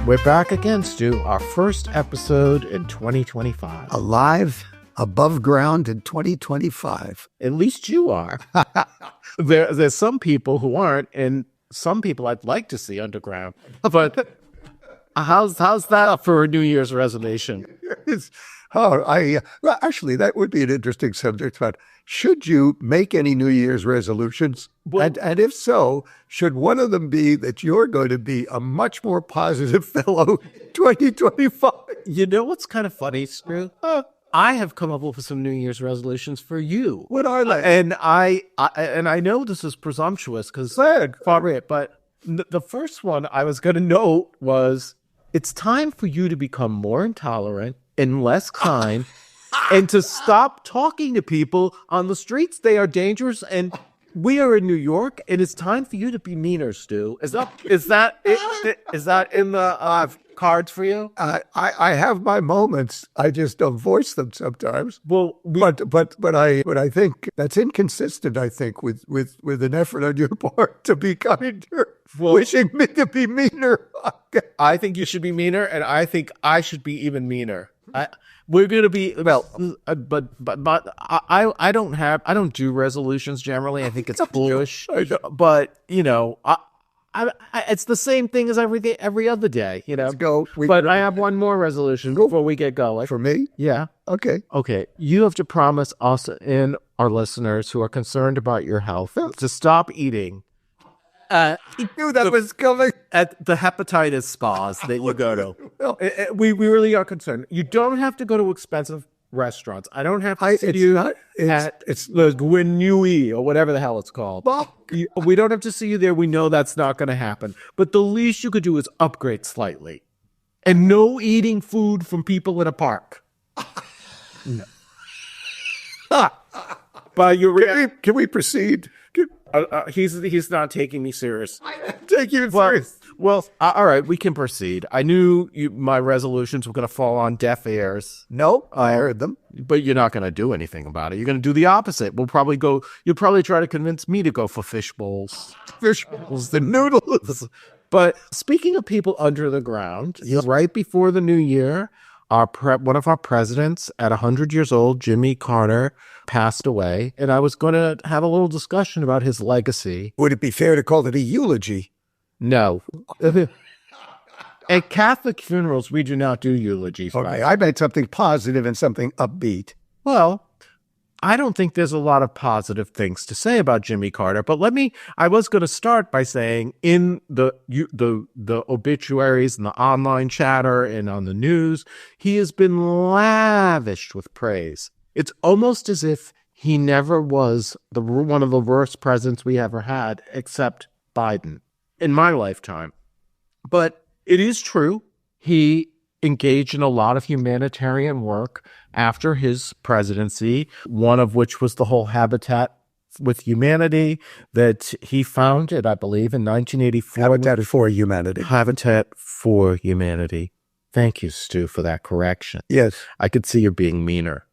We're back again, Stu. Our first episode in 2025. Alive above ground in 2025. At least you are. There's some people who aren't, and some people I'd like to see underground. But how's that for a New Year's resolution? Well, actually, that would be an interesting subject. But should you make any New Year's resolutions? Well, and if so, should one of them be that you're going to be a much more positive fellow in 2025? You know what's kind of funny, Stu? I have come up with some New Year's resolutions for you. What are they? And I know this is presumptuous because but the first one I was going to note was it's time for you to become more intolerant and less kind and to stop talking to people on the streets. They are dangerous, and we are in New York, and it's time for you to be meaner, Stu. Is that in the cards for you? I have my moments. I just don't voice them sometimes. Well, but I think that's inconsistent. I think with an effort on your part to be kinder, wishing me to be meaner. I think you should be meaner, and I think I should be even meaner. We're going to be but I don't do resolutions generally. I think it's foolish. But it's the same thing as every other day. Let's go. But I have one more resolution before we get going. For me? Yeah. Okay. You have to promise us and our listeners who are concerned about your health to stop eating. He knew that was coming. At the hepatitis spas that you go to. We really are concerned. You don't have to go to expensive restaurants. I don't have to see you at the Guinui or whatever the hell it's called. We don't have to see you there. We know that's not going to happen. But the least you could do is upgrade slightly. And no eating food from people in a park. No. But Can we proceed? He's not taking me serious. I take you serious. Well, all right, we can proceed. I knew my resolutions were going to fall on deaf ears. No, I heard them. But you're not going to do anything about it. You're going to do the opposite. You'll probably try to convince me to go for fish bowls. Fish bowls, the noodles. But speaking of people under the ground, right before the new year, one of our presidents at 100 years old, Jimmy Carter, passed away. And I was going to have a little discussion about his legacy. Would it be fair to call it a eulogy? No. At Catholic funerals, we do not do eulogies. Okay, right? I meant something positive and something upbeat. Well, I don't think there's a lot of positive things to say about Jimmy Carter, but I was going to start by saying in the obituaries and the online chatter and on the news, he has been lavished with praise. It's almost as if he never was one of the worst presidents we ever had, except Biden in my lifetime. But it is true. He engaged in a lot of humanitarian work after his presidency, one of which was the whole Habitat with Humanity that he founded, I believe, in 1984. Habitat for Humanity. Habitat for Humanity. Thank you, Stu, for that correction. Yes. I could see you're being meaner.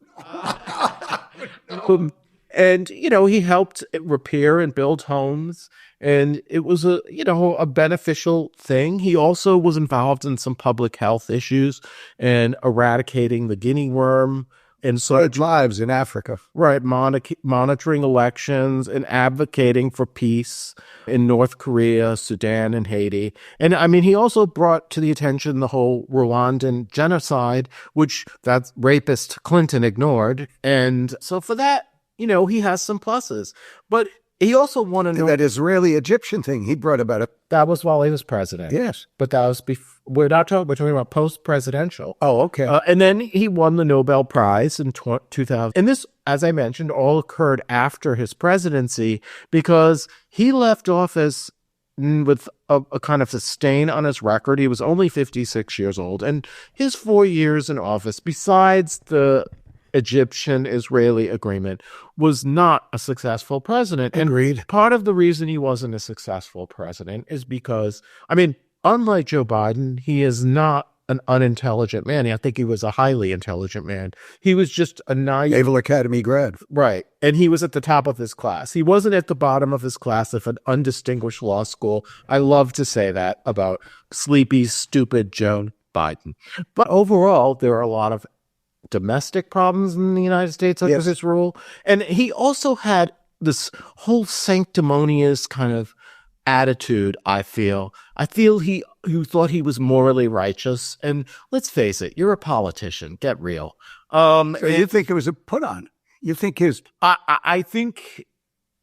And, he helped repair and build homes. And it was a beneficial thing. He also was involved in some public health issues and eradicating the guinea worm and saved lives in Africa. Right, monitoring elections and advocating for peace in North Korea, Sudan, and Haiti. And he also brought to the attention the whole Rwandan genocide, which that rapist Clinton ignored. And so for that, he has some pluses. But he also wanted to know that Israeli-Egyptian thing he brought about it. That was while he was president. Yes. But that was before. We're talking about post-presidential. Oh, okay. And then he won the Nobel Prize in 2000. And this, as I mentioned, all occurred after his presidency because he left office with a kind of a stain on his record. He was only 56 years old. And his 4 years in office, besides the Egyptian-Israeli agreement, was not a successful president. Agreed. And part of the reason he wasn't a successful president is because, unlike Joe Biden, he is not an unintelligent man. I think he was a highly intelligent man. He was just a naive. Naval Academy grad. Right. And he was at the top of his class. He wasn't at the bottom of his class of an undistinguished law school. I love to say that about sleepy, stupid Joe Biden. But overall, there are a lot of domestic problems in the United States under his rule. And he also had this whole sanctimonious kind of attitude, I feel. He thought he was morally righteous. And let's face it, you're a politician. Get real. So you think it was a put on? You think I think,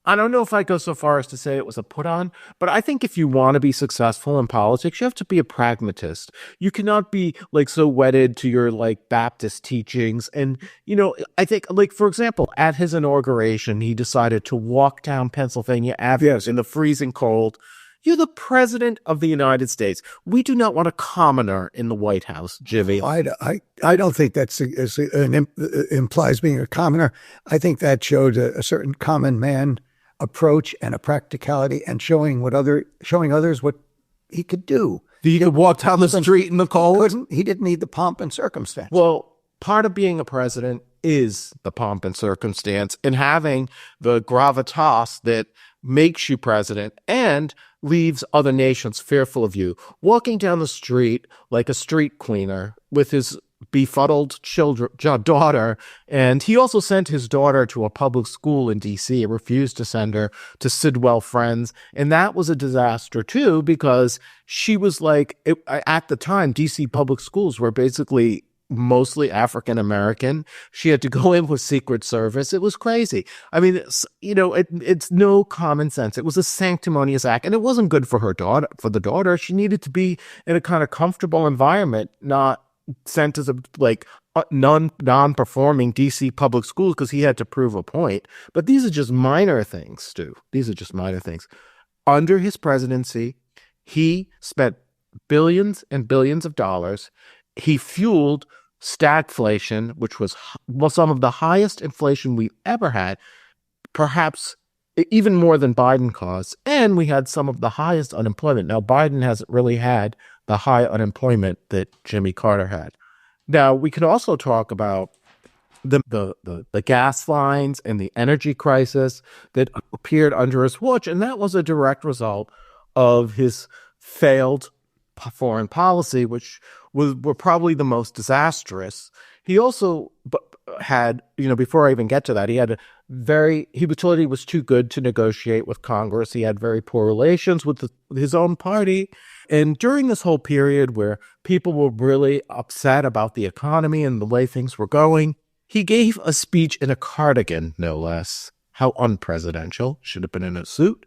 I don't know if I go so far as to say it was a put on, but I think if you want to be successful in politics, you have to be a pragmatist. You cannot be like so wedded to your like Baptist teachings. And, you know, I think like, for example, at his inauguration, he decided to walk down Pennsylvania Avenue in the freezing cold. You're the president of the United States. We do not want a commoner in the White House, Jimmy. I don't think that implies being a commoner. I think that showed a certain common man approach and a practicality, and showing others what he could do. He could walk down the street in the cold. He didn't need the pomp and circumstance. Well, part of being a president is the pomp and circumstance and having the gravitas that makes you president and leaves other nations fearful of you. Walking down the street like a street cleaner with his befuddled daughter, and he also sent his daughter to a public school in D.C. and refused to send her to Sidwell Friends, and that was a disaster too, because she was like, at the time, D.C. public schools were basically mostly African American. She had to go in with Secret Service. It was crazy. I mean, it's no common sense. It was a sanctimonious act, and it wasn't good for her daughter. For the daughter, she needed to be in a kind of comfortable environment, not sent as a non-performing DC public schools because he had to prove a point. But these are just minor things, Stu. These are just minor things. Under his presidency, he spent billions and billions of dollars. He fueled stagflation, which was some of the highest inflation we've ever had, perhaps even more than Biden caused. And we had some of the highest unemployment. Now, Biden hasn't really had the high unemployment that Jimmy Carter had. Now, we can also talk about the gas lines and the energy crisis that appeared under his watch, and that was a direct result of his failed foreign policy, which were probably the most disastrous. He also had, before I even get to that, he thought he was too good to negotiate with Congress. He had very poor relations with his own party. And during this whole period where people were really upset about the economy and the way things were going, he gave a speech in a cardigan, no less. How unpresidential. Should have been in a suit.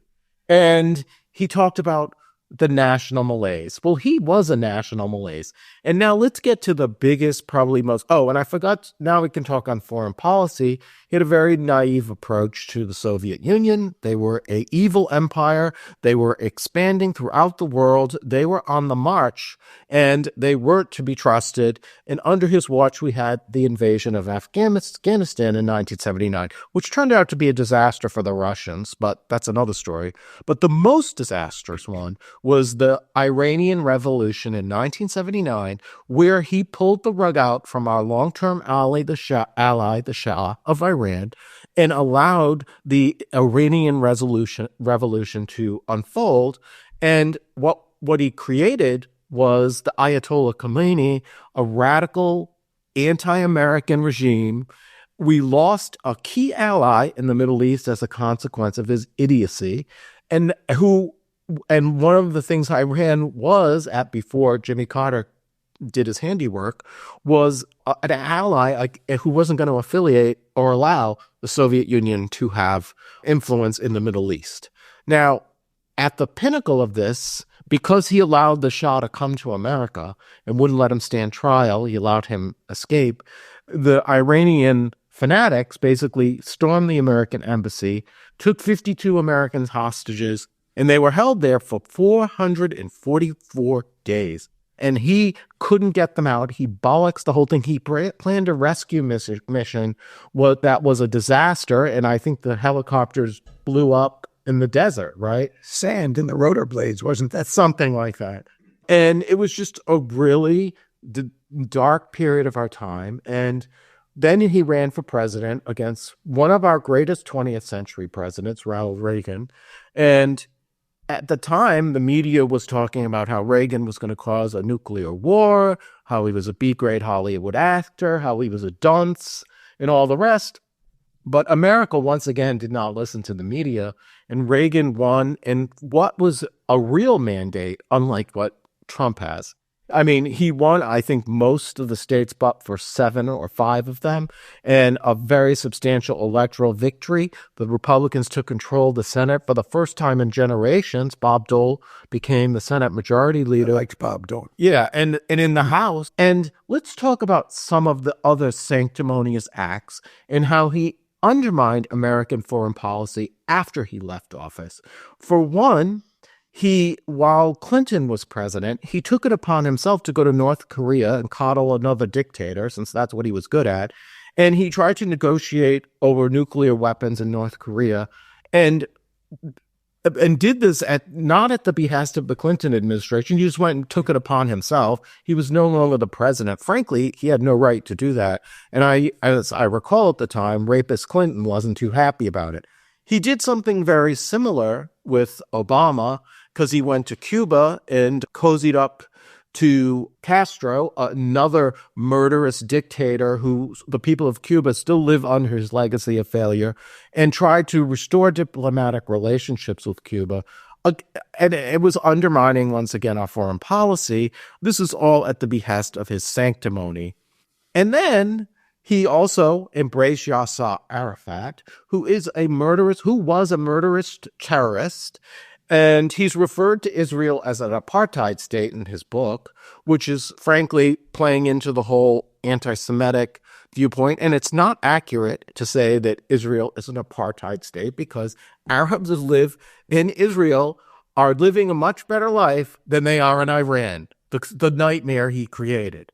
And he talked about the national malaise. Well, he was a national malaise. And now let's get to the biggest, probably most... Oh, and I forgot, now we can talk on foreign policy. He had a very naive approach to the Soviet Union. They were an evil empire. They were expanding throughout the world. They were on the march, and they weren't to be trusted. And under his watch, we had the invasion of Afghanistan in 1979, which turned out to be a disaster for the Russians, but that's another story. But the most disastrous one was the Iranian Revolution in 1979, where he pulled the rug out from our long-term ally, the Shah of Iran, and allowed the Iranian revolution to unfold. And what he created was the Ayatollah Khomeini, a radical anti-American regime. We lost a key ally in the Middle East as a consequence of his idiocy, and one of the things Iran was at before Jimmy Carter did his handiwork was an ally who wasn't going to affiliate or allow the Soviet Union to have influence in the Middle East. Now, at the pinnacle of this, because he allowed the Shah to come to America and wouldn't let him stand trial, he allowed him escape, the Iranian fanatics basically stormed the American embassy, took 52 Americans hostages, and they were held there for 444 days. And he couldn't get them out. He bollocks the whole thing. He planned a rescue mission. That was a disaster, and I think the helicopters blew up in the desert, right? Sand in the rotor blades, wasn't that? Something like that. And it was just a really dark period of our time. And then he ran for president against one of our greatest 20th century presidents, Ronald Reagan. And at the time, the media was talking about how Reagan was going to cause a nuclear war, how he was a B-grade Hollywood actor, how he was a dunce, and all the rest. But America, once again, did not listen to the media, and Reagan won in what was a real mandate, unlike what Trump has. I mean, he won, I think, most of the states but for 7 or 5 of them, and a very substantial electoral victory. The Republicans took control of the Senate for the first time in generations. Bob Dole became the Senate Majority Leader. I liked Bob Dole. Yeah, and in the House. And let's talk about some of the other sanctimonious acts and how he undermined American foreign policy after he left office. For one, while Clinton was president, he took it upon himself to go to North Korea and coddle another dictator, since that's what he was good at. And he tried to negotiate over nuclear weapons in North Korea and did this not at the behest of the Clinton administration. He just went and took it upon himself. He was no longer the president. Frankly, he had no right to do that. And as I recall at the time, rapist Clinton wasn't too happy about it. He did something very similar with Obama, because he went to Cuba and cozied up to Castro, another murderous dictator who the people of Cuba still live under his legacy of failure, and tried to restore diplomatic relationships with Cuba. And it was undermining, once again, our foreign policy. This is all at the behest of his sanctimony. And then he also embraced Yasser Arafat, who was a murderous terrorist. And he's referred to Israel as an apartheid state in his book, which is frankly playing into the whole anti-Semitic viewpoint. And it's not accurate to say that Israel is an apartheid state, because Arabs who live in Israel are living a much better life than they are in Iran, the nightmare he created.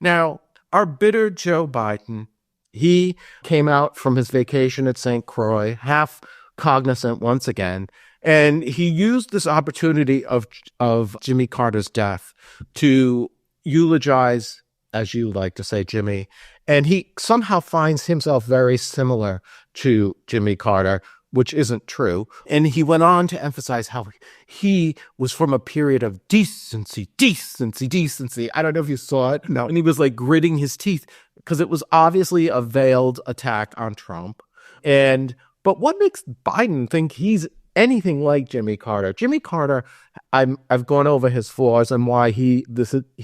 Now, our bitter Joe Biden, he came out from his vacation at St. Croix, half cognizant once again, and he used this opportunity of Jimmy Carter's death to eulogize, as you like to say, Jimmy. And he somehow finds himself very similar to Jimmy Carter, which isn't true. And he went on to emphasize how he was from a period of decency. I don't know if you saw it. No. And he was like gritting his teeth because it was obviously a veiled attack on Trump. But what makes Biden think he's anything like Jimmy Carter? Jimmy Carter, I've gone over his flaws and why he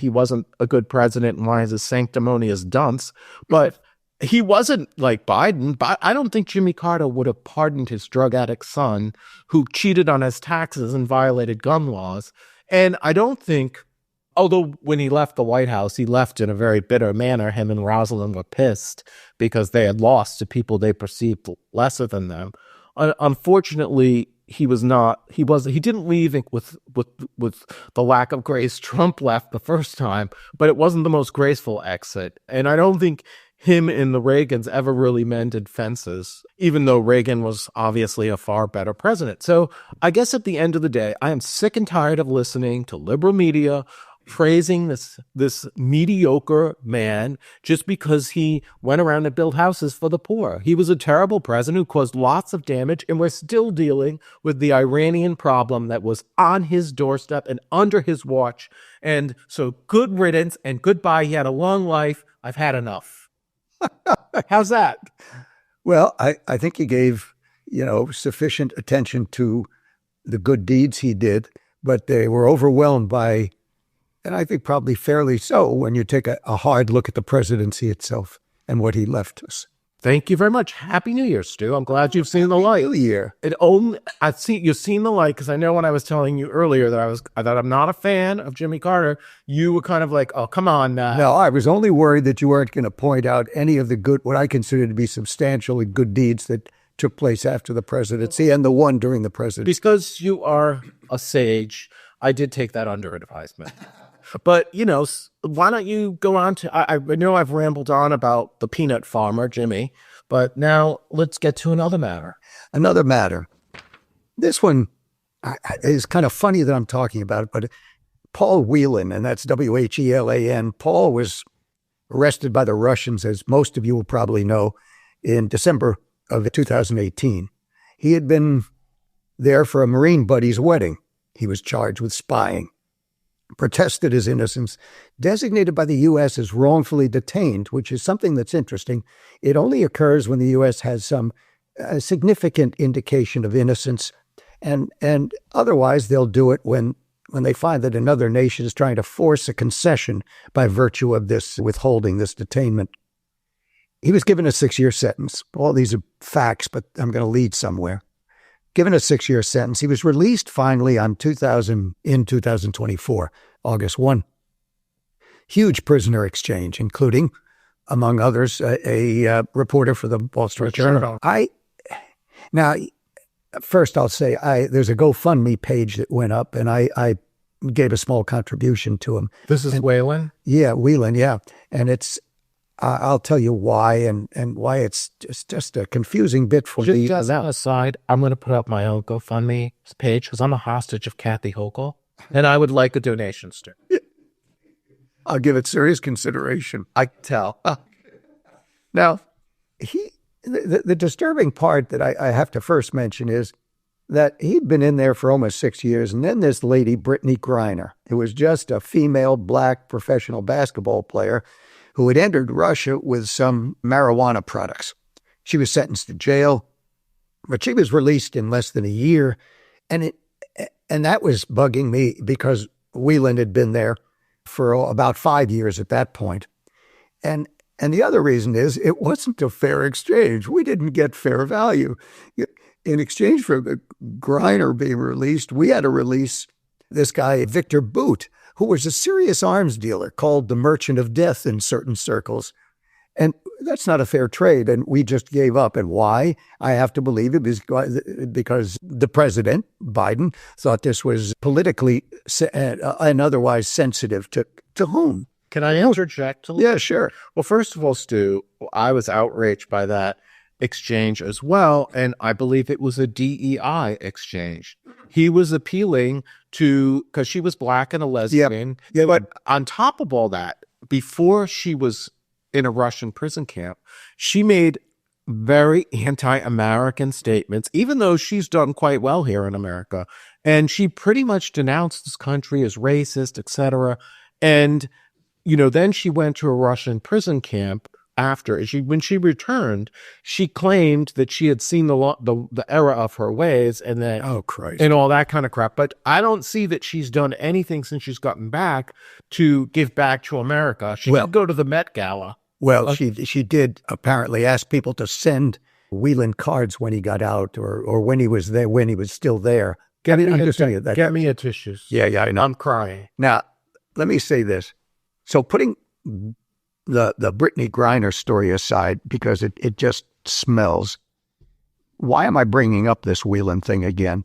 wasn't a good president and why he's a sanctimonious dunce, but he wasn't like Biden. But I don't think Jimmy Carter would have pardoned his drug addict son who cheated on his taxes and violated gun laws. And I don't think, although when he left the White House, he left in a very bitter manner. Him and Rosalind were pissed because they had lost to people they perceived lesser than them. Unfortunately, he didn't leave with the lack of grace Trump left the first time, but it wasn't the most graceful exit. And I don't think him and the Reagans ever really mended fences, even though Reagan was obviously a far better president. So I guess at the end of the day, I am sick and tired of listening to liberal media praising this mediocre man just because he went around and built houses for the poor. He was a terrible president who caused lots of damage, and we're still dealing with the Iranian problem that was on his doorstep and under his watch. And so good riddance and goodbye. He had a long life. I've had enough. How's that? Well, I think he gave, sufficient attention to the good deeds he did, but they were overwhelmed by, and I think probably fairly so, when you take a hard look at the presidency itself and what he left us. Thank you very much. Happy New Year, Stu. I'm glad you've seen the light. New Year. You've seen the light, because I know when I was telling you earlier that I'm not a fan of Jimmy Carter, you were kind of like, oh, come on. No, I was only worried that you weren't going to point out any of the good, what I consider to be substantially good deeds that took place after the presidency and the one during the presidency. Because you are a sage, I did take that under advisement. But, why don't you go on to, I know I've rambled on about the peanut farmer, Jimmy, but now let's get to another matter. Another matter. This one is kind of funny that I'm talking about it, but Paul Whelan, and that's Whelan. Paul was arrested by the Russians, as most of you will probably know, in December of 2018. He had been there for a Marine buddy's wedding. He was charged with spying, protested his innocence, designated by the U.S. as wrongfully detained, which is something that's interesting. It only occurs when the U.S. has some significant indication of innocence, and otherwise they'll do it when they find that another nation is trying to force a concession by virtue of this withholding, this detainment. He was given a 6-year sentence. All these are facts, but I'm going to lead somewhere. Given a 6-year sentence, he was released finally in 2024, August 1. Huge prisoner exchange, including, among others, a reporter for the Wall Street Journal. Now, first I'll say there's a GoFundMe page that went up, and I gave a small contribution to him. This is Whelan? Yeah, Whelan, yeah. And it's, I'll tell you why, and why it's just a confusing bit for me. Just as an aside, I'm going to put up my own GoFundMe page because I'm a hostage of Kathy Hochul, and I would like a donation, sir. I'll give it serious consideration. I can tell. Now, the disturbing part that I have to first mention is that he'd been in there for almost 6 years, and then this lady, Brittany Griner, who was just a female black professional basketball player who had entered Russia with some marijuana products. She was sentenced to jail, but she was released in less than a year, and that was bugging me because Whelan had been there for about 5 years at that point. And the other reason is it wasn't a fair exchange. We didn't get fair value. In exchange for the Griner being released, we had to release this guy, Victor Boot, who was a serious arms dealer called the Merchant of Death in certain circles. And that's not a fair trade, and we just gave up. And why? I have to believe it because the president, Biden, thought this was politically and otherwise sensitive to whom? Can I interject? Yeah, sure. Well, first of all, Stu, I was outraged by that exchange as well, and I believe it was a DEI exchange. He was appealing to, because she was black and a lesbian, but on top of all that, before she was in a Russian prison camp, she made very anti-American statements, even though she's done quite well here in America, and she pretty much denounced this country as racist, etc. And then she went to a Russian prison camp after. When she returned, she claimed that she had seen the error of her ways and that and all that kind of crap. But I don't see that she's done anything since she's gotten back to give back to America. She did go to the Met Gala. Well, she did apparently ask people to send Whelan cards when he got out or when he was there, when he was still there. Get me a tissue. Yeah, I know. I'm crying. Now, let me say this. So putting the Brittany Griner story aside, because it just smells. Why am I bringing up this Whelan thing again?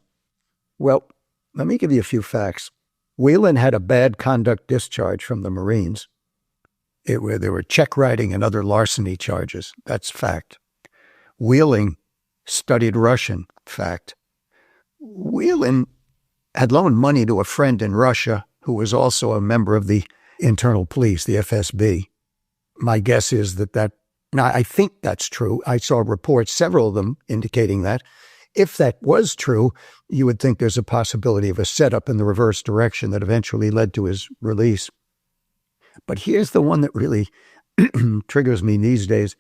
Well, let me give you a few facts. Whelan had a bad conduct discharge from the Marines. There were check writing and other larceny charges. That's fact. Whelan studied Russian. Fact. Whelan had loaned money to a friend in Russia who was also a member of the internal police, the FSB. My guess is that now I think that's true. I saw reports, several of them indicating that. If that was true, you would think there's a possibility of a setup in the reverse direction that eventually led to his release. But here's the one that really triggers me these days.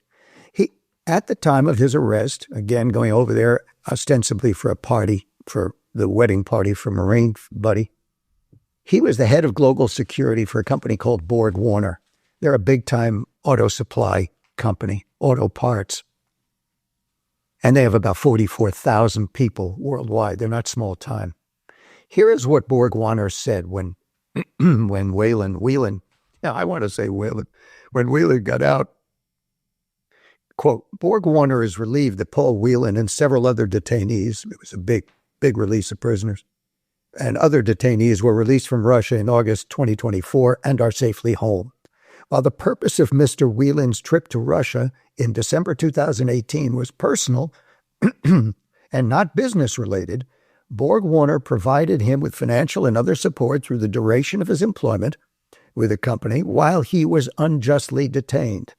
He, at the time of his arrest, again, going over there ostensibly for a party, for the wedding party for Marine buddy, he was the head of global security for a company called Borg-Warner. They're a big-time auto supply company, auto parts. And they have about 44,000 people worldwide. They're not small time. Here is what Borg-Warner said when Whelan got out. Quote, Borg-Warner is relieved that Paul Whelan and several other detainees, it was a big release of prisoners, and other detainees were released from Russia in August 2024 and are safely home. While the purpose of Mr. Whelan's trip to Russia in December 2018 was personal and not business-related, Borg-Warner provided him with financial and other support through the duration of his employment with the company while he was unjustly detained.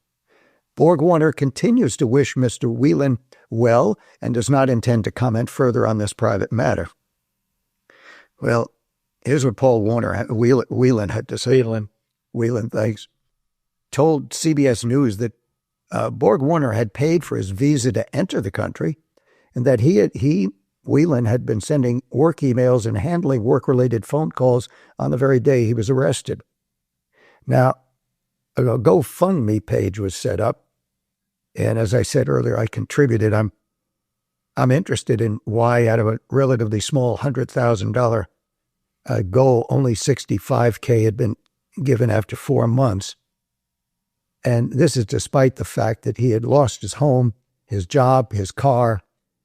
Borg-Warner continues to wish Mr. Whelan well and does not intend to comment further on this private matter. Well, here's what Paul Whelan had to say. Whelan, thanks. Told CBS News that Borg-Warner had paid for his visa to enter the country and that Whelan had been sending work emails and handling work-related phone calls on the very day he was arrested. Now, a GoFundMe page was set up, and as I said earlier, I contributed. I'm interested in why, out of a relatively small $100,000 goal, only $65K had been given after 4 months. And this is despite the fact that he had lost his home, his job, his car,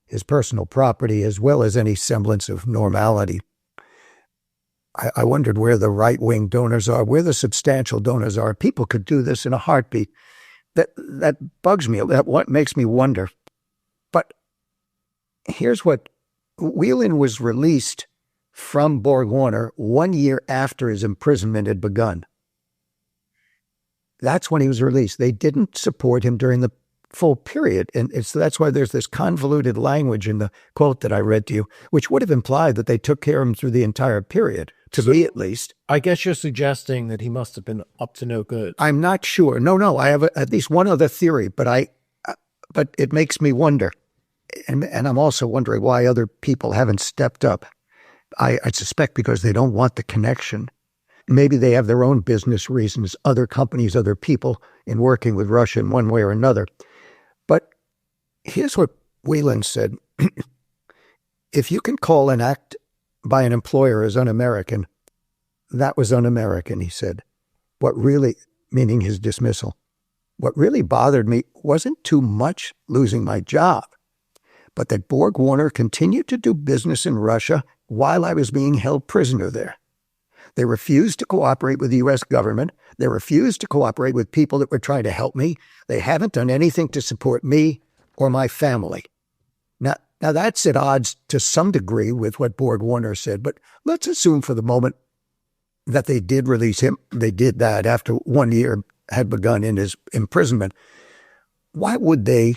his personal property, as well as any semblance of normality. I wondered where the right-wing donors are, where the substantial donors are. People could do this in a heartbeat. That bugs me. What makes me wonder. But here's what: Whelan was released from Borg-Warner 1 year after his imprisonment had begun. That's when he was released. They didn't support him during the full period. And that's why there's this convoluted language in the quote that I read to you, which would have implied that they took care of him through the entire period, to me at least. I guess you're suggesting that he must have been up to no good. I'm not sure. No, I have at least one other theory, but it makes me wonder. And I'm also wondering why other people haven't stepped up. I suspect because they don't want the connection. Maybe they have their own business reasons, other companies, other people in working with Russia in one way or another. But here's what Whelan said. If you can call an act by an employer as un-American, that was un-American, he said. Meaning his dismissal. What really bothered me wasn't too much losing my job, but that Borg-Warner continued to do business in Russia while I was being held prisoner there. They refused to cooperate with the U.S. government. They refused to cooperate with people that were trying to help me. They haven't done anything to support me or my family. Now that's at odds to some degree with what Borg-Warner said, but let's assume for the moment that they did release him. They did that after 1 year had begun in his imprisonment. Why would they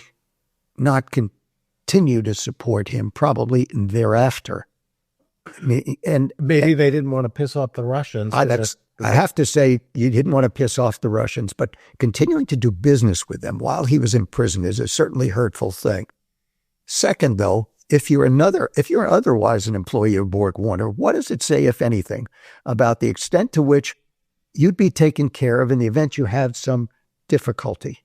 not continue to support him probably thereafter? And maybe they didn't want to piss off the Russians. I have to say, you didn't want to piss off the Russians, but continuing to do business with them while he was in prison is a certainly hurtful thing. Second, though, if you're otherwise an employee of Borg-Warner, what does it say, if anything, about the extent to which you'd be taken care of in the event you had some difficulty?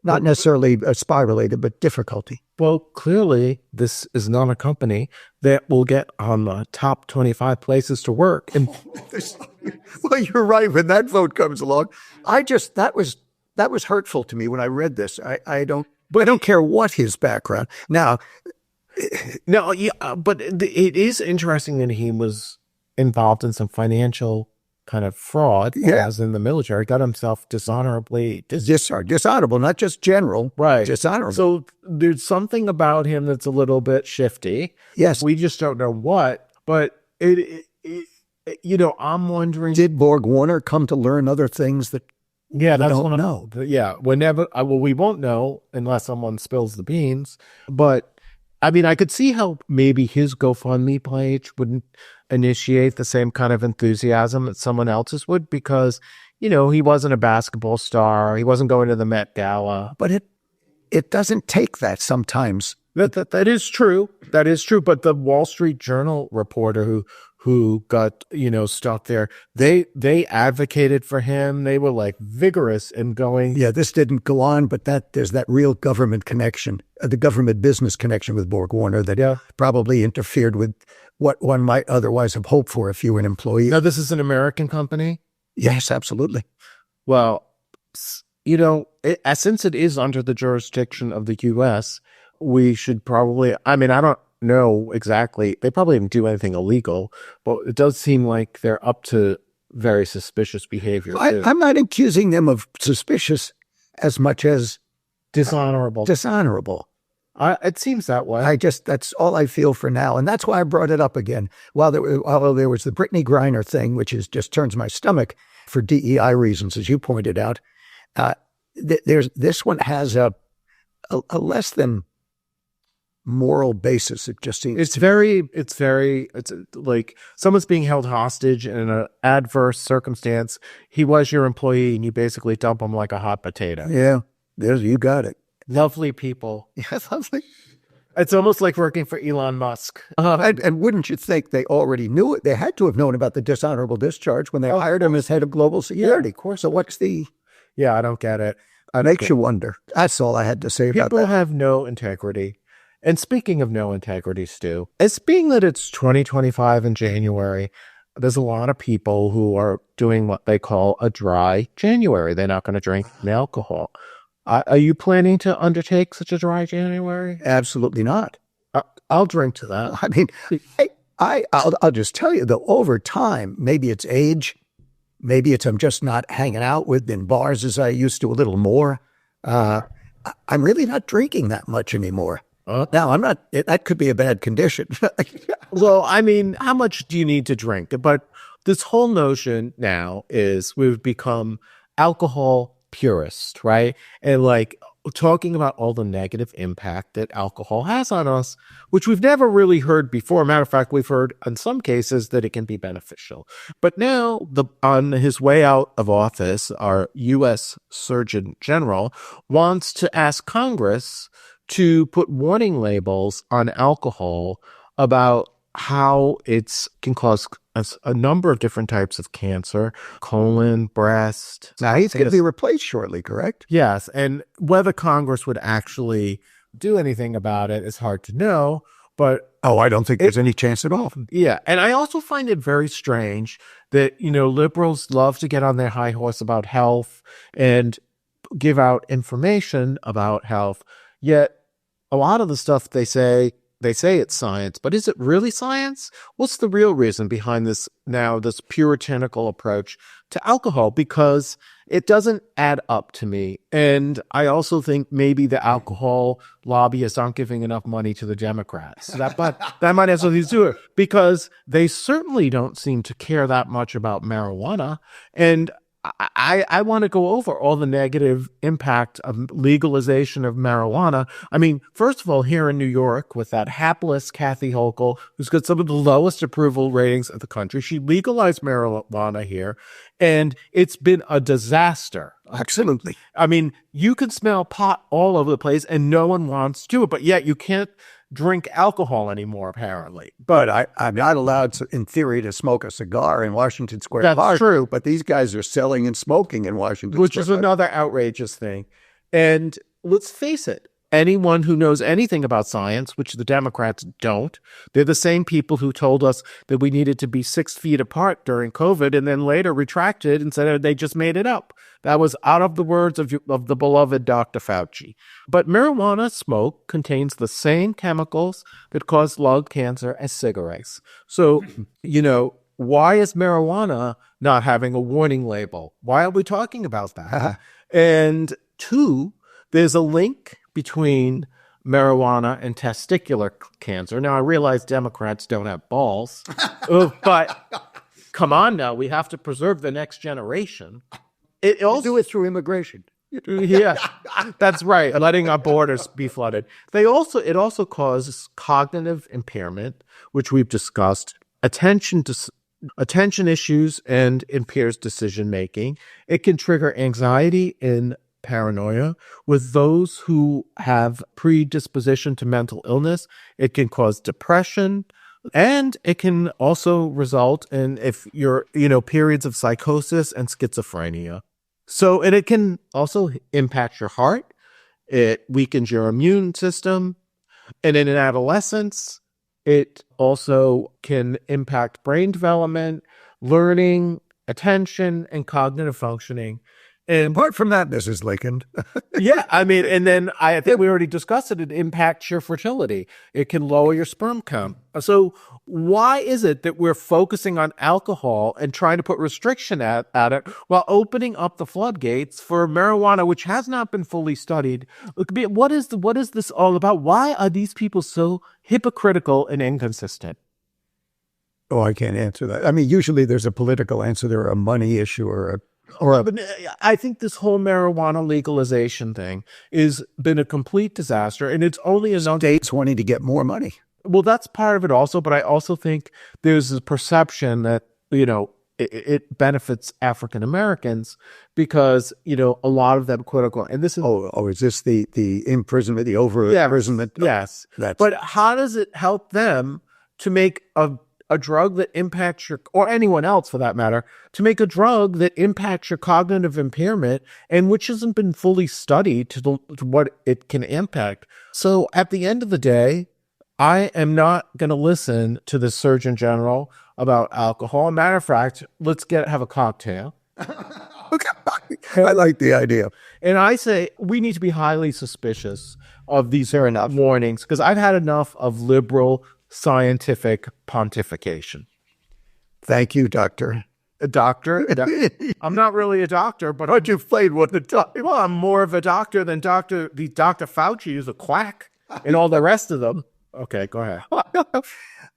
Not necessarily spy-related, but difficulty. Well, clearly, this is not a company that will get on the top 25 places to work. And well, you're right. When that vote comes along, that was hurtful to me when I read this. I don't care what his background. Now, no, yeah, but it is interesting that he was involved in some financial kind of fraud, as in the military, got himself dishonorably dishonorable, not just general, right? Dishonorable. So there's something about him that's a little bit shifty. Yes, we just don't know what. But I'm wondering, did Borg-Warner come to learn other things that? Yeah, that's don't know. Yeah, we won't know unless someone spills the beans. But I mean, I could see how maybe his GoFundMe page wouldn't initiate the same kind of enthusiasm that someone else's would, because, he wasn't a basketball star. He wasn't going to the Met Gala. But it doesn't take that sometimes. That is true. That is true. But the Wall Street Journal reporter who got, stuck there, they advocated for him. They were like vigorous in going. Yeah, this didn't go on, but there's that real government connection, the government business connection with Borg-Warner that probably interfered with what one might otherwise have hoped for if you were an employee. Now, this is an American company? Yes, absolutely. Well, since it is under the jurisdiction of the U.S., we should probably, I don't know exactly. They probably didn't do anything illegal, but it does seem like they're up to very suspicious behavior. I'm not accusing them of suspicious as much as dishonorable. It seems that way. That's all I feel for now. And that's why I brought it up again. While there was the Brittany Griner thing, which just turns my stomach for DEI reasons, as you pointed out, this one has a less than moral basis. It just seems it's like someone's being held hostage in an adverse circumstance. He was your employee and you basically dump him like a hot potato. Yeah, you got it. Lovely people. Yeah, lovely. It's almost like working for Elon Musk. And wouldn't you think they already knew it? They had to have known about the dishonorable discharge when they hired him as head of global security. Yeah, of course. So what's the... Yeah, I don't get it. It makes you wonder. That's all I had to say about that. People have no integrity. And speaking of no integrity, Stu, it's being that it's 2025 in January, there's a lot of people who are doing what they call a dry January. They're not going to drink alcohol. Are you planning to undertake such a dry January? Absolutely not. I'll drink to that. I mean, I'll just tell you, though, over time, maybe it's age, maybe it's I'm just not hanging out in bars as I used to a little more. I'm really not drinking that much anymore. Now, I'm not, that could be a bad condition. Well, I mean, how much do you need to drink? But this whole notion now is we've become alcohol purist, right? And like talking about all the negative impact that alcohol has on us, which we've never really heard before. Matter of fact, we've heard in some cases that it can be beneficial. But now, on his way out of office, our U.S. Surgeon General wants to ask Congress to put warning labels on alcohol about how it can cause a number of different types of cancer, colon, breast. Now, he's going to be replaced shortly, correct? Yes, and whether Congress would actually do anything about it is hard to know, but... Oh, I don't think there's any chance at all. Yeah, and I also find it very strange that, liberals love to get on their high horse about health and give out information about health, yet a lot of the stuff they say it's science, but is it really science? What's the real reason behind this puritanical approach to alcohol? Because it doesn't add up to me. And I also think maybe the alcohol lobbyists aren't giving enough money to the Democrats. That might have something to do with it, because they certainly don't seem to care that much about marijuana. And I want to go over all the negative impact of legalization of marijuana. I mean, first of all, here in New York, with that hapless Kathy Hochul, who's got some of the lowest approval ratings of the country, she legalized marijuana here, and it's been a disaster. Absolutely. I mean, you can smell pot all over the place, and no one wants to do it, but yet you can't drink alcohol anymore, apparently. But I'm not allowed, in theory, to smoke a cigar in Washington Square Park. That's true. But these guys are selling and smoking in Washington Which Square is Park. Another outrageous thing. And let's face it, anyone who knows anything about science, which the Democrats don't, they're the same people who told us that we needed to be 6 feet apart during COVID and then later retracted and said they just made it up. That was out of the words of the beloved Dr. Fauci. But marijuana smoke contains the same chemicals that cause lung cancer as cigarettes. So, why is marijuana not having a warning label? Why are we talking about that? And 2, there's a link between marijuana and testicular cancer. Now, I realize Democrats don't have balls, but come on now, we have to preserve the next generation. It also do it through immigration. Yeah, that's right. Letting our borders be flooded. It also causes cognitive impairment, which we've discussed, attention issues, and impairs decision making. It can trigger anxiety and paranoia with those who have predisposition to mental illness. It can cause depression, and it can also result in periods of psychosis and schizophrenia. So, and it can also impact your heart. It weakens your immune system. And in adolescence, it also can impact brain development, learning, attention, and cognitive functioning. And Apart from that, Mrs. Lincoln, yeah, I mean, and then I think we already discussed it. It impacts your fertility. It can lower your sperm count. So why is it that we're focusing on alcohol and trying to put restriction at it while opening up the floodgates for marijuana, which has not been fully studied? What is this all about? Why are these people so hypocritical and inconsistent? oh, I can't answer that. I mean, usually there's a political answer, there, a money issue or a But I think this whole marijuana legalization thing has been a complete disaster, and it's only a states wanting to get more money. well, that's part of it also, but I also think there's a perception that, it benefits African Americans because, a lot of them, quote unquote, and this is, Oh, is this the imprisonment, the over imprisonment? yes. But how does it help them to make a drug that impacts your, or anyone else for that matter, to make a drug that impacts your cognitive impairment and which hasn't been fully studied to what it can impact? So at the end of the day, I am not going to listen to the Surgeon General about alcohol. Matter of fact, let's have a cocktail. Okay. I like the idea. And I say we need to be highly suspicious of these warnings because I've had enough of liberal scientific pontification. Thank you, Doctor. A doctor? I'm not really a doctor, but You've played one the time. well, I'm more of a doctor than Dr. Fauci is a quack and all the rest of them. Okay, go ahead.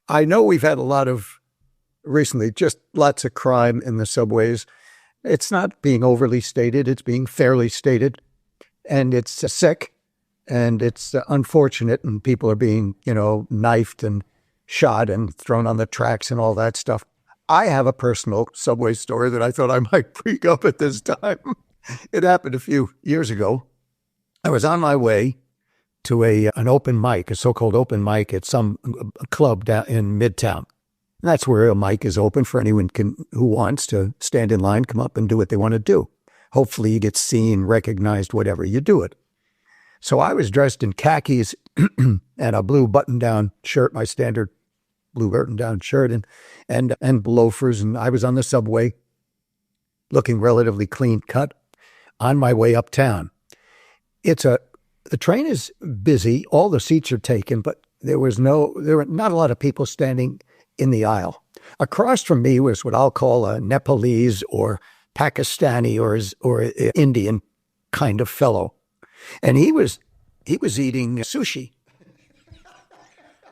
I know we've had a lot of, recently, just lots of crime in the subways. It's not being overly stated. It's being fairly stated. And it's sick and it's unfortunate. And people are being, knifed and shot and thrown on the tracks and all that stuff. I have a personal subway story that I thought I might bring up at this time. It happened a few years ago. I was on my way to an open mic, a so-called open mic at some club down in Midtown. And that's where a mic is open for anyone who wants to stand in line, come up and do what they want to do. Hopefully you get seen, recognized, whatever you do it. So I was dressed in khakis and a blue button-down shirt, my standard blue button-down shirt and loafers. And I was on the subway looking relatively clean cut on my way uptown. The train is busy. All the seats are taken, but there were not a lot of people standing in the aisle. Across from me was what I'll call a Nepalese or Pakistani or Indian kind of fellow. And he was eating sushi.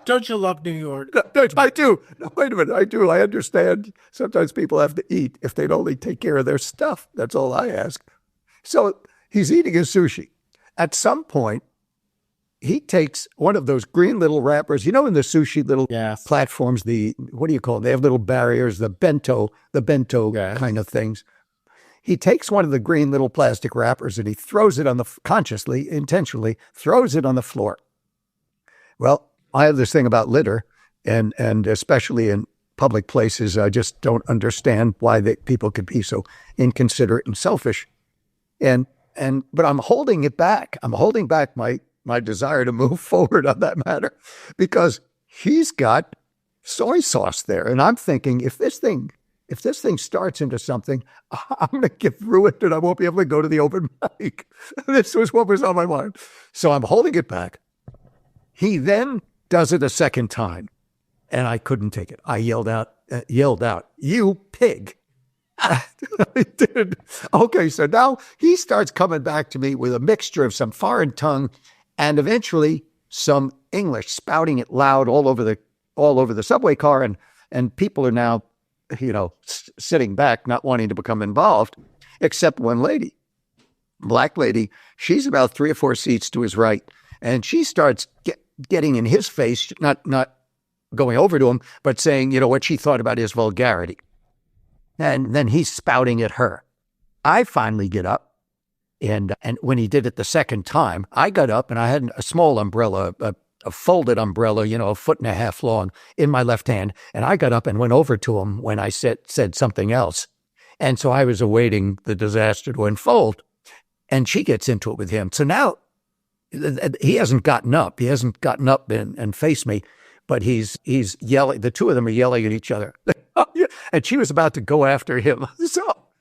Don't you love New York? I do. No, wait a minute. I do. I understand. Sometimes people have to eat if they'd only take care of their stuff. That's all I ask. So he's eating his sushi. At some point, he takes one of those green little wrappers, in the sushi little platforms, what do you call them? They have little barriers, the bento kind of things. He takes one of the green little plastic wrappers and he throws it consciously, intentionally, throws it on the floor. Well, I have this thing about litter, and especially in public places, I just don't understand why people could be so inconsiderate and selfish. But I'm holding it back. I'm holding back my desire to move forward on that matter because he's got soy sauce there. And I'm thinking, if this thing starts into something, I'm going to get through it and I won't be able to go to the open mic. This was what was on my mind. So I'm holding it back. He then does it a second time and I couldn't take it. I yelled out, "You pig." I did. Okay, so now he starts coming back to me with a mixture of some foreign tongue and eventually some English, spouting it loud all over the subway car, and people are now, sitting back, not wanting to become involved, except one lady, black lady. She's about 3 or 4 seats to his right, and she starts getting in his face, not going over to him, but saying, what she thought about his vulgarity. And then he's spouting at her. I finally get up, and when he did it the second time, I got up and I had a small umbrella, a folded umbrella, a 1.5 foot long in my left hand. And I got up and went over to him when I said something else. And so I was awaiting the disaster to unfold. And she gets into it with him. So now he hasn't gotten up. He hasn't gotten up and faced me, but he's yelling. The two of them are yelling at each other. And she was about to go after him.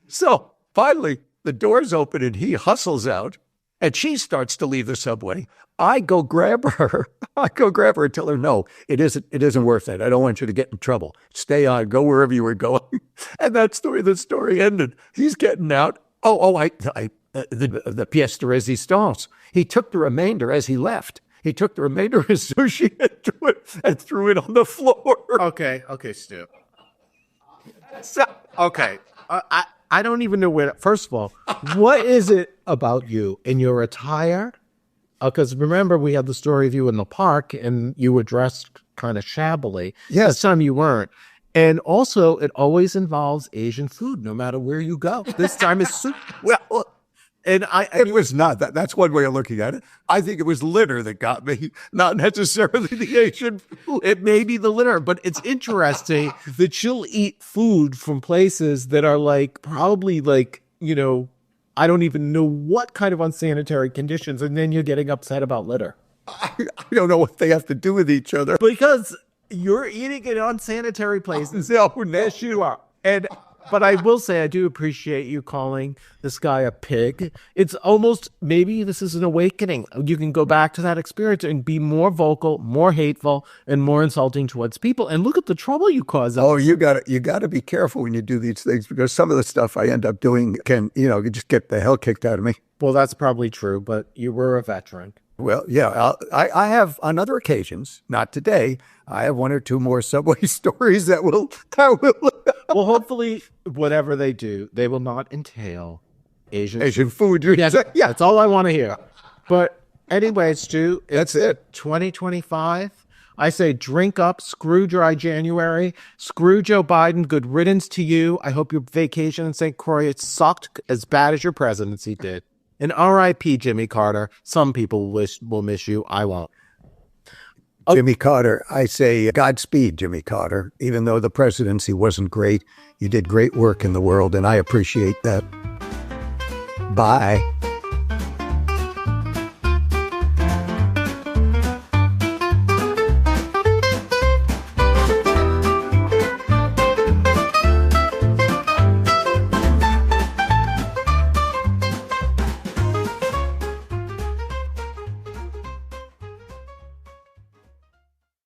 So finally, The doors open and he hustles out, and she starts to leave the subway. I go grab her. I go grab her and tell her, no, it isn't worth it. I don't want you to get in trouble. Stay on, go wherever you were going. And the story ended. He's getting out. The pièce de résistance. He took the remainder as he left. He took the remainder of his sushi and threw it on the floor. Okay, Stu. Okay. I don't even know where. First of all, what is it about you in your attire? Because remember, we had the story of you in the park, and you were dressed kind of shabbily. Yes. This time you weren't. And also, it always involves Asian food, no matter where you go. This time it's soup. Well, and it was not that. That's one way of looking at it. I think it was litter that got me, not necessarily the Asian food. It may be the litter, but it's interesting that she'll eat food from places that are like, probably like, you know, I don't even know what kind of unsanitary conditions, and then you're getting upset about litter. I don't know what they have to do with each other. Because you're eating in unsanitary places. No, yes, you are. But I will say, I do appreciate you calling this guy a pig. It's almost, maybe this is an awakening. You can go back to that experience and be more vocal, more hateful, and more insulting towards people. And look at the trouble you cause. Oh, you gotta be careful when you do these things, because some of the stuff I end up doing can, just get the hell kicked out of me. Well, that's probably true, but you were a veteran. Well, yeah, I have on other occasions, not today, I have one or two more subway stories that will. Well, hopefully, whatever they do, they will not entail Asian food. Yeah, that's all I want to hear. But anyway, Stu, that's it. 2025. I say drink up, screw dry January, screw Joe Biden, good riddance to you. I hope your vacation in St. Croix sucked as bad as your presidency did. And R.I.P. Jimmy Carter. Some people will miss you. I won't. Jimmy Carter, I say Godspeed, Jimmy Carter. Even though the presidency wasn't great, you did great work in the world, and I appreciate that. Bye.